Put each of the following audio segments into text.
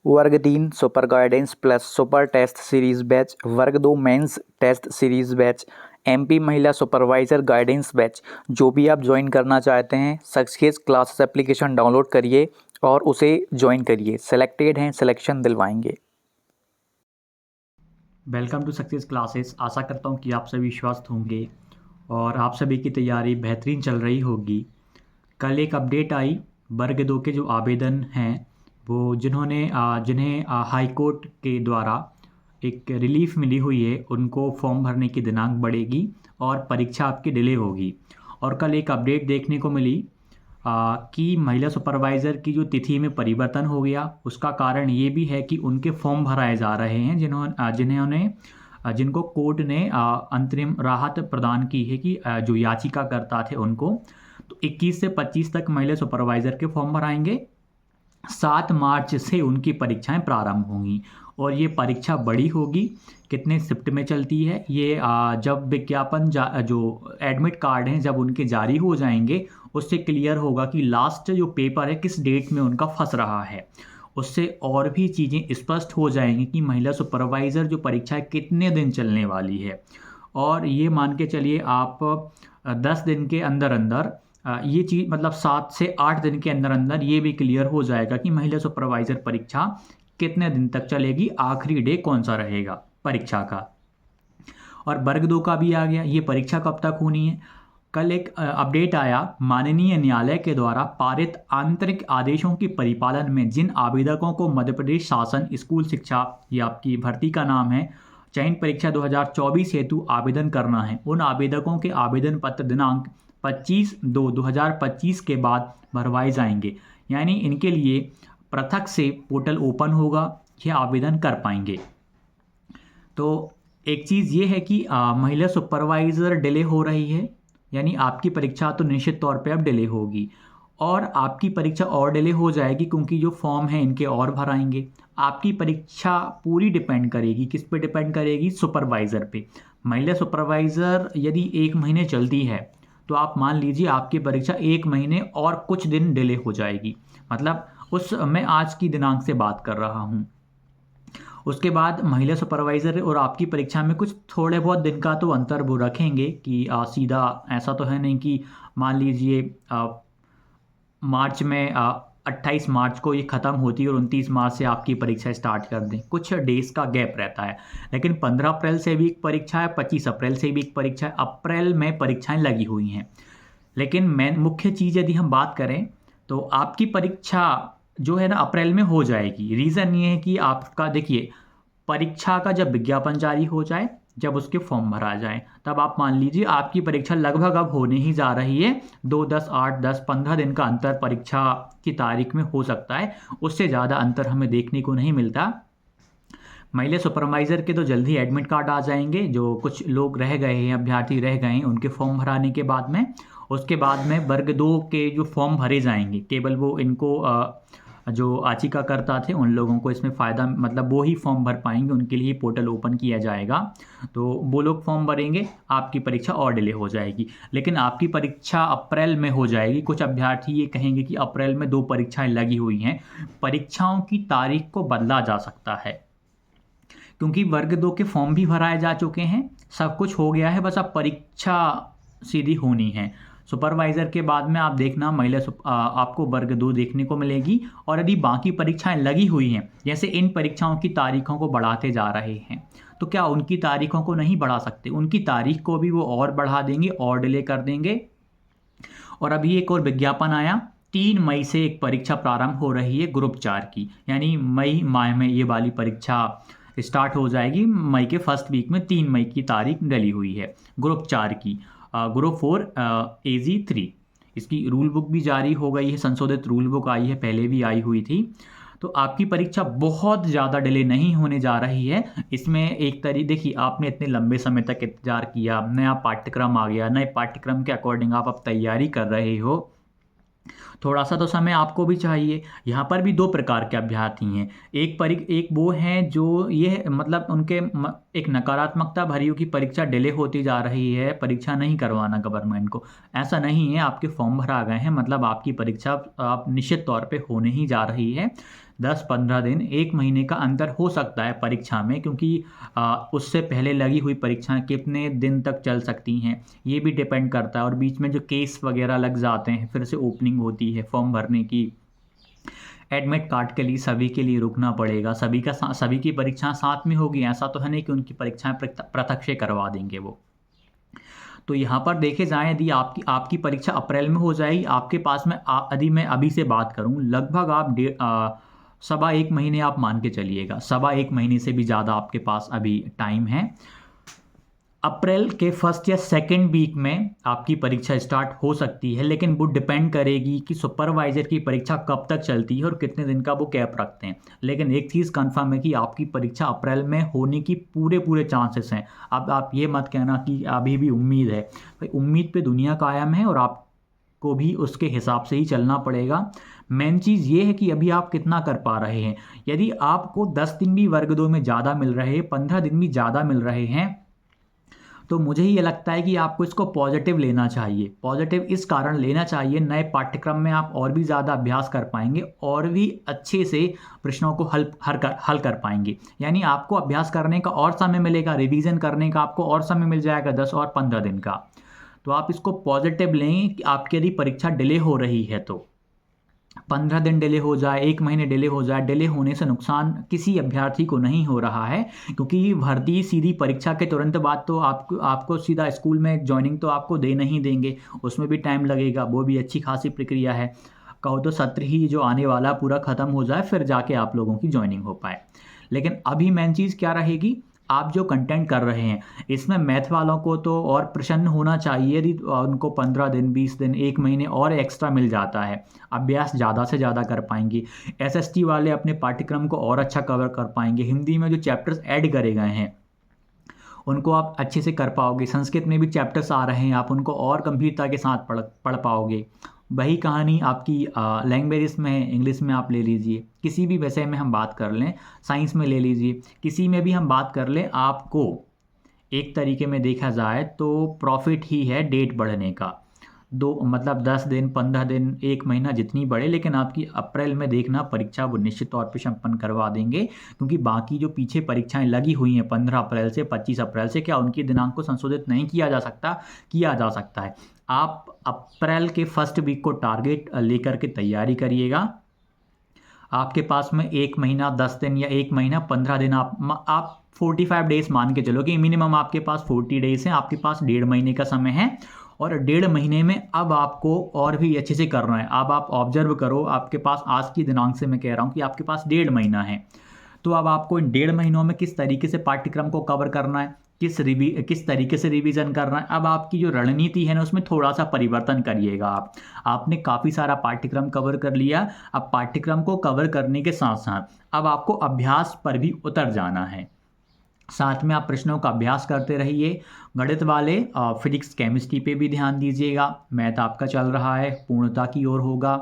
वर्ग 3 super guidance plus super test series batch, वर्ग 2 mains test series batch, MP महिला supervisor guidance batch, जो भी आप ज्वाइन करना चाहते हैं सक्सेस क्लासेस एप्लीकेशन डाउनलोड करिए और उसे ज्वाइन करिए। सेलेक्टेड हैं, सिलेक्शन दिलवाएंगे। Welcome to success classes. आशा करता हूँ कि आप सभी स्वस्थ होंगे और आप सभी की तैयारी बेहतरीन चल रही होगी। कल एक अपडेट आई, वर्ग 2 के जो आवेदन हैं वो जिन्हें हाई कोर्ट के द्वारा एक रिलीफ मिली हुई है, उनको फॉर्म भरने की दिनांक बढ़ेगी और परीक्षा आपकी डिले होगी। और कल एक अपडेट देखने को मिली कि महिला सुपरवाइज़र की जो तिथि में परिवर्तन हो गया। उसका कारण ये भी है कि उनके फॉर्म भराए जा रहे हैं जिनको कोर्ट ने अंतरिम राहत प्रदान की है कि जो याचिकाकर्ता थे उनको। तो 21 से 25 तक महिला सुपरवाइज़र के फॉर्म भराएंगे। 7 मार्च से उनकी परीक्षाएं प्रारंभ होंगी और ये परीक्षा बड़ी होगी। कितने शिफ्ट में चलती है ये जब विज्ञापन जो एडमिट कार्ड हैं जब उनके जारी हो जाएंगे उससे क्लियर होगा कि लास्ट जो पेपर है किस डेट में उनका फंस रहा है। उससे और भी चीज़ें स्पष्ट हो जाएंगी कि महिला सुपरवाइज़र जो परीक्षा है कितने दिन चलने वाली है। और ये मान के चलिए आप 10 दिन के अंदर अंदर ये चीज़ मतलब 7 से 8 दिन के अंदर अंदर ये भी क्लियर हो जाएगा कि महिला सुपरवाइज़र परीक्षा कितने दिन तक चलेगी, आखिरी डे कौन सा रहेगा परीक्षा का। और वर्ग 2 का भी आ गया, ये परीक्षा कब तक होनी है। कल एक अपडेट आया, माननीय न्यायालय के द्वारा पारित आंतरिक आदेशों के परिपालन में जिन आवेदकों को मध्य प्रदेश शासन स्कूल शिक्षा, ये आपकी भर्ती का नाम है, चयन परीक्षा 2024 हेतु आवेदन करना है, उन आवेदकों के आवेदन पत्र दिनांक 25/2/2025 के बाद भरवाए जाएंगे। यानी इनके लिए पृथक से पोर्टल ओपन होगा, ये आवेदन कर पाएंगे। तो एक चीज़ ये है कि महिला सुपरवाइज़र डिले हो रही है, यानी आपकी परीक्षा तो निश्चित तौर पे अब डिले होगी और आपकी परीक्षा और डिले हो जाएगी क्योंकि जो फॉर्म है इनके और भराएंगे। आपकी परीक्षा पूरी डिपेंड करेगी, किस पे डिपेंड करेगी? सुपरवाइज़र पे। महिला सुपरवाइज़र यदि 1 महीने चलती है तो आप मान लीजिए आपकी परीक्षा 1 महीने और कुछ दिन डिले हो जाएगी। मतलब मैं आज की दिनांक से बात कर रहा हूँ। उसके बाद महिला सुपरवाइज़र और आपकी परीक्षा में कुछ थोड़े बहुत दिन का तो अंतर वो रखेंगे कि सीधा ऐसा तो है नहीं कि मान लीजिए मार्च में 28 मार्च को ये ख़त्म होती है और 29 मार्च से आपकी परीक्षा स्टार्ट कर दें। कुछ डेज़ का गैप रहता है, लेकिन 15 अप्रैल से भी एक परीक्षा है, 25 अप्रैल से भी एक परीक्षा है। अप्रैल में परीक्षाएं लगी हुई हैं। लेकिन मेन मुख्य चीज़ यदि हम बात करें तो आपकी परीक्षा जो है ना अप्रैल में हो जाएगी। रीज़न ये है कि आपका देखिए, परीक्षा का जब विज्ञापन जारी हो जाए, जब उसके फॉर्म भरा जाए, तब आप मान लीजिए आपकी परीक्षा लगभग अब होने ही जा रही है। 2, 10, 8, 10, 15 दिन का अंतर परीक्षा की तारीख में हो सकता है, उससे ज़्यादा अंतर हमें देखने को नहीं मिलता। महिला सुपरवाइज़र के तो जल्दी एडमिट कार्ड आ जाएंगे, जो कुछ लोग रह गए हैं, अभ्यर्थी रह गए हैं उनके फॉर्म भराने के बाद में। उसके बाद में वर्ग 2 के जो फॉर्म भरे जाएंगे, केवल वो इनको जो याचिकाकर्ता थे उन लोगों को इसमें फ़ायदा, मतलब वो ही फॉर्म भर पाएंगे, उनके लिए पोर्टल ओपन किया जाएगा। तो वो लोग फॉर्म भरेंगे, आपकी परीक्षा और डिले हो जाएगी। लेकिन आपकी परीक्षा अप्रैल में हो जाएगी। कुछ अभ्यर्थी ये कहेंगे कि अप्रैल में 2 परीक्षाएं लगी हुई हैं। परीक्षाओं की तारीख को बदला जा सकता है क्योंकि वर्ग 2 के फॉर्म भी भराए जा चुके हैं, सब कुछ हो गया है, बस अब परीक्षा सीधी होनी है। सुपरवाइज़र के बाद में आप देखना आपको वर्ग 2 देखने को मिलेगी। और यदि बाकी परीक्षाएं लगी हुई हैं, जैसे इन परीक्षाओं की तारीखों को बढ़ाते जा रहे हैं, तो क्या उनकी तारीखों को नहीं बढ़ा सकते? उनकी तारीख को भी वो और बढ़ा देंगे और डिले कर देंगे। और अभी एक और विज्ञापन आया, 3 मई से एक परीक्षा प्रारंभ हो रही है ग्रुप 4 की, यानी मई माह में ये वाली परीक्षा स्टार्ट हो जाएगी। मई के फर्स्ट वीक में 3 मई की तारीख डली हुई है ग्रुप 4 की। ग्रुप 4 AG 3, इसकी रूल बुक भी जारी हो गई है, संशोधित रूल बुक आई है, पहले भी आई हुई थी। तो आपकी परीक्षा बहुत ज़्यादा डिले नहीं होने जा रही है। इसमें एक तरीके देखिए, आपने इतने लंबे समय तक इंतजार किया, नया पाठ्यक्रम आ गया, नए पाठ्यक्रम के अकॉर्डिंग आप अब तैयारी कर रहे हो, थोड़ा सा तो समय आपको भी चाहिए। यहाँ पर भी दो प्रकार के अभ्यर्थी हैं। एक वो हैं जो ये मतलब उनके एक नकारात्मकता भरी की परीक्षा डिले होती जा रही है, परीक्षा नहीं करवाना गवर्नमेंट को। ऐसा नहीं है, आपके फॉर्म भरा गए हैं, मतलब आपकी परीक्षा आप निश्चित तौर पे होने ही जा रही है। 10-15 दिन, 1 महीने का अंतर हो सकता है परीक्षा में, क्योंकि उससे पहले लगी हुई परीक्षाएं कितने दिन तक चल सकती हैं ये भी डिपेंड करता है। और बीच में जो केस वगैरह लग जाते हैं, फिर से ओपनिंग होती है फॉर्म भरने की, एडमिट कार्ड के लिए सभी के लिए रुकना पड़ेगा। सभी की परीक्षाएं साथ में होगी, ऐसा तो है नहीं कि उनकी परीक्षाएं पृथक से करवा देंगे वो। तो यहाँ पर देखे जाएं, यदि आपकी परीक्षा अप्रैल में हो जाएगी, आपके पास में यदि मैं अभी से बात करूँ, लगभग आप 1.25 महीने आप मान के चलिएगा, 1.25 महीने से भी ज़्यादा आपके पास अभी टाइम है। अप्रैल के फर्स्ट या सेकेंड वीक में आपकी परीक्षा स्टार्ट हो सकती है, लेकिन वो डिपेंड करेगी कि सुपरवाइजर की परीक्षा कब तक चलती है और कितने दिन का वो कैप रखते हैं। लेकिन एक चीज़ कंफर्म है कि आपकी परीक्षा अप्रैल में होने की पूरे चांसेस हैं। अब आप ये मत कहना कि अभी भी उम्मीद है, भाई उम्मीद पे दुनिया कायम है और आपको भी उसके हिसाब से ही चलना पड़ेगा। मेन चीज़ ये है कि अभी आप कितना कर पा रहे हैं। यदि आपको 10 दिन भी वर्ग 2 में ज़्यादा मिल रहे हैं, 15 दिन भी ज़्यादा मिल रहे हैं, तो मुझे ये लगता है कि आपको इसको पॉजिटिव लेना चाहिए। पॉजिटिव इस कारण लेना चाहिए, नए पाठ्यक्रम में आप और भी ज़्यादा अभ्यास कर पाएंगे और भी अच्छे से प्रश्नों को हल कर पाएंगे। यानी आपको अभ्यास करने का और समय मिलेगा, रिवीजन करने का आपको और समय मिल जाएगा 10 और 15 दिन का। तो आप इसको पॉजिटिव लें कि आपकी यदि परीक्षा डिले हो रही है तो 15 दिन डिले हो जाए, 1 महीने डिले हो जाए, डिले होने से नुकसान किसी अभ्यर्थी को नहीं हो रहा है, क्योंकि भर्ती सीधी परीक्षा के तुरंत बाद तो आपको सीधा स्कूल में ज्वाइनिंग तो आपको दे नहीं देंगे, उसमें भी टाइम लगेगा, वो भी अच्छी खासी प्रक्रिया है। कहो तो सत्र ही जो आने वाला पूरा ख़त्म हो जाए, फिर जाके आप लोगों की ज्वाइनिंग हो पाए। लेकिन अभी मेन चीज़ क्या रहेगी, आप जो कंटेंट कर रहे हैं इसमें मैथ वालों को तो और प्रसन्न होना चाहिए यदि उनको 15 दिन, 20 दिन, 1 महीने और एक्स्ट्रा मिल जाता है, अभ्यास ज़्यादा से ज़्यादा कर पाएंगे। एसएसटी वाले अपने पाठ्यक्रम को और अच्छा कवर कर पाएंगे। हिंदी में जो चैप्टर्स ऐड करे गए हैं उनको आप अच्छे से कर पाओगे। संस्कृत में भी चैप्टर्स आ रहे हैं, आप उनको और गंभीरता के साथ पढ़ पाओगे। वही कहानी आपकी लैंग्वेज में है, इंग्लिश में आप ले लीजिए, किसी भी विषय में हम बात कर लें, साइंस में ले लीजिए, किसी में भी हम बात कर लें, आपको एक तरीके में देखा जाए तो प्रॉफिट ही है डेट बढ़ने का। मतलब 10 दिन, 15 दिन, 1 महीना जितनी बढ़े, लेकिन आपकी अप्रैल में देखना परीक्षा वो निश्चित तौर पे संपन्न करवा देंगे, क्योंकि बाकी जो पीछे परीक्षाएं लगी हुई हैं 15 अप्रैल से 25 अप्रैल से, क्या उनकी दिनांक को संशोधित नहीं किया जा सकता? किया जा सकता है। आप अप्रैल के फर्स्ट वीक को टारगेट लेकर के तैयारी करिएगा। आपके पास में 1 महीना 10 दिन या 1 महीना 15 दिन, आप 45 डेज मान के चलो कि मिनिमम आपके पास 40 डेज हैं, आपके पास 1.5 महीने का समय है। और 1.5 महीने में अब आपको और भी अच्छे से करना है। अब आप ऑब्जर्व करो, आपके पास आज की दिनांक से मैं कह रहा हूँ कि आपके पास 1.5 महीना है, तो अब आपको इन 1.5 महीनों में किस तरीके से पाठ्यक्रम को कवर करना है, किस तरीके से रिवीजन करना है। अब आपकी जो रणनीति है ना, उसमें थोड़ा सा परिवर्तन करिएगा। आपने काफ़ी सारा पाठ्यक्रम कवर कर लिया, अब पाठ्यक्रम को कवर करने के साथ साथ अब आपको अभ्यास पर भी उतर जाना है। साथ में आप प्रश्नों का अभ्यास करते रहिए। गणित वाले फिजिक्स केमिस्ट्री पे भी ध्यान दीजिएगा, मैथ आपका चल रहा है, पूर्णता की ओर होगा।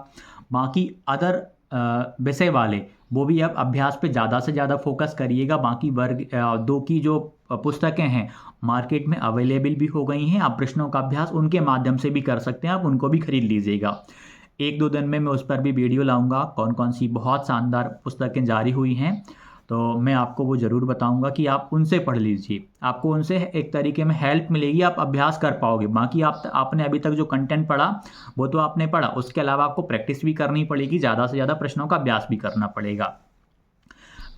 बाकी अदर विषय वाले वो भी अब अभ्यास पे ज़्यादा से ज़्यादा फोकस करिएगा। बाकी वर्ग 2 की जो पुस्तकें हैं मार्केट में अवेलेबल भी हो गई हैं, आप प्रश्नों का अभ्यास उनके माध्यम से भी कर सकते हैं, आप उनको भी खरीद लीजिएगा। 1-2 दिन में मैं उस पर भी वीडियो लाऊंगा, कौन कौन सी बहुत शानदार पुस्तकें जारी हुई हैं, तो मैं आपको वो ज़रूर बताऊंगा कि आप उनसे पढ़ लीजिए, आपको उनसे एक तरीके में हेल्प मिलेगी, आप अभ्यास कर पाओगे। बाकी आपने अभी तक जो कंटेंट पढ़ा वो तो आपने पढ़ा, उसके अलावा आपको प्रैक्टिस भी करनी पड़ेगी, ज़्यादा से ज़्यादा प्रश्नों का अभ्यास भी करना पड़ेगा।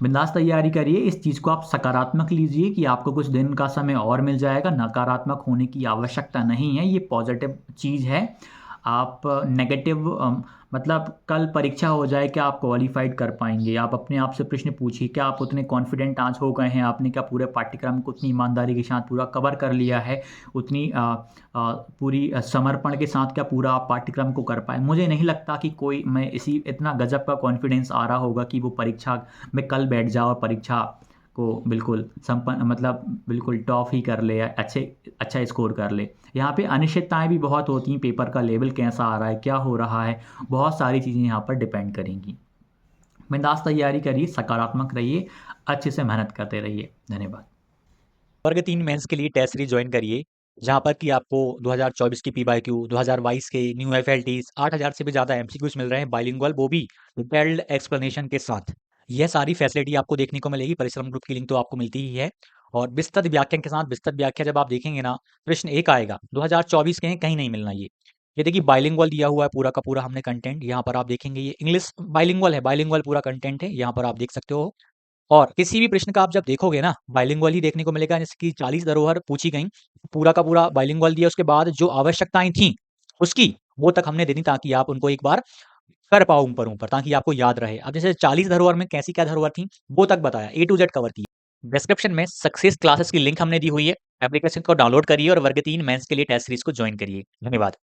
बिंदास तैयारी करिए, इस चीज़ को आप सकारात्मक लीजिए कि आपको कुछ दिन का समय और मिल जाएगा, नकारात्मक होने की आवश्यकता नहीं है, ये पॉजिटिव चीज़ है। आप नेगेटिव मतलब कल परीक्षा हो जाए, क्या आप क्वालिफाइड कर पाएंगे? आप अपने आप से प्रश्न पूछिए, क्या आप उतने कॉन्फिडेंट आज हो गए हैं? आपने क्या पूरे पाठ्यक्रम को उतनी ईमानदारी के साथ पूरा कवर कर लिया है? उतनी पूरी समर्पण के साथ क्या पूरा आप पाठ्यक्रम को कर पाए? मुझे नहीं लगता कि कोई मैं इतना गजब का कॉन्फिडेंस आ रहा होगा कि वो परीक्षा में कल बैठ जाओ और परीक्षा को बिल्कुल संपन्न मतलब बिल्कुल टॉप ही कर ले या अच्छा स्कोर कर ले। यहाँ पे अनिश्चितताएं भी बहुत होती हैं, पेपर का लेवल कैसा आ रहा है, क्या हो रहा है, बहुत सारी चीज़ें यहाँ पर डिपेंड करेंगी। बिंदास तैयारी करिए, सकारात्मक रहिए, अच्छे से मेहनत करते रहिए। धन्यवाद। वर्ग 3 मेंस के लिए टेस्ट सीरीज ज्वाइन करिए, जहां पर कि आपको 2024 की पीवाईक्यू, 2022 के न्यू एफएलटीज, 8000 से भी ज्यादा एमसीक्यूज मिल रहे हैं बाइलिंगुअल, वो भी डिटेल्ड एक्सप्लेनेशन के साथ। यह सारी फैसिलिटी आपको देखने को मिलेगी। परिश्रम ग्रुप की लिंक तो आपको मिलती ही है। और विस्तृत व्याख्यान के साथ, विस्तृत व्याख्या जब आप देखेंगे ना, प्रश्न एक आएगा 2024 के हैं, कहीं नहीं मिलना ये देखिए बाइलिंगुअल दिया हुआ है पूरा का पूरा हमने कंटेंट। यहाँ पर आप देखेंगे ये इंग्लिश बाइलिंगुअल है, बाइलिंगुअल पूरा कंटेंट है, यहाँ पर आप देख सकते हो। और किसी भी प्रश्न का आप जब देखोगे ना, बाइलिंगुअल ही देखने को मिलेगा। जैसे कि 40 धरोहर पूछी गई, पूरा का पूरा बाइलिंगुअल दिया, उसके बाद जो आवश्यकताएं थी उसकी वो तक हमने दे दी, ताकि आप उनको एक बार कर पाओ ऊपर ऊपर, ताकि आपको याद रहे। अब जैसे 40 धरोहर में कैसी क्या धरोहर थी वो तक बताया, ए टू जेड कवर किया। डिस्क्रिप्शन में सक्सेस क्लासेस की लिंक हमने दी हुई है, एप्लीकेशन को डाउनलोड करिए और वर्ग 3 मेंस के लिए टेस्ट सीरीज को ज्वाइन करिए। धन्यवाद।